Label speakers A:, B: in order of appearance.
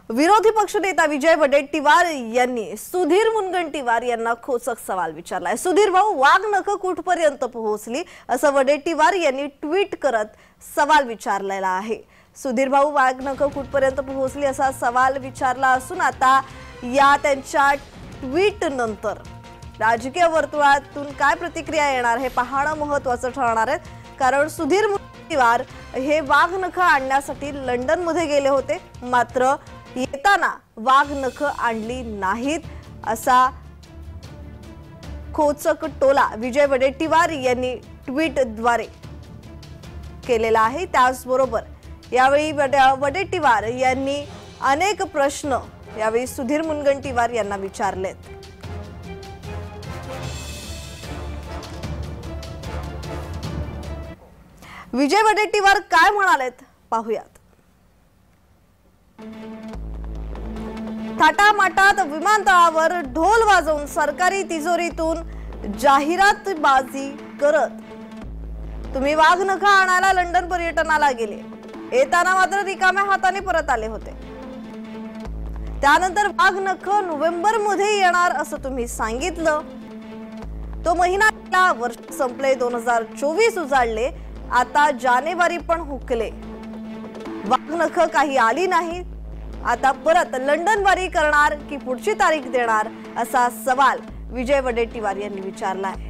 A: विरोधी पक्षनेता विजय वडेट्टीवार यांनी सुधीर मुनगंटीवार यांना खोचक सवाल विचारलाय। सुधीर भाऊ, वाघ नख कुठपर्यंत पोहोचली असं वडेट्टीवार यांनी ट्विट करत सवाल विचारलेला आहे। सुधीर भाऊ, वाघ नख कुठपर्यंत पोहोचली असा सवाल विचारला असून आता या त्यांच्या ट्विट नंतर राजकीय वर्तुळातून काय प्रतिक्रिया येणार हे पाहणं महत्त्वाचं ठरणार आहे। कारण सुधीर मुनगंटीवार हे वाघ नख आणण्यासाठी लंडन मध्ये गेले होते, मात्र येताना वाघ नख आणली नाहीत असा खोचक टोला विजय वडेट्टीवार यांनी ट्विटद्वारे केलेला आहे। त्याचबरोबर यावेळी वडेट्टीवार यांनी अनेक प्रश्न यावेळी सुधीर मुनगंटीवार यांना विचारलेत। विजय वडेट्टीवार काय म्हणालेत पाहूयात। थाटामाटात विमानतळावर ढोल वाजवून सरकारी तिजोरीतून जाहिरातबाजी करत तुम्ही वाघ नख आणायला लंडन पर्यटनाला गेले, येताना मात्र रिकाम्या हाताने परत आले होते। त्यानंतर वाघ नख नोव्हेंबर मध्ये येणार असं तुम्ही सांगितलं। तो महिना गेला, वर्ष संपले, 2024 उजाडले, आता जानेवारी पण हुकले, वाघ नख काही आली नाही। आता परत लंडन वारी करणार की पुढची तारीख देणार असा सवाल विजय वडेट्टीवार यांनी विचारला आहे।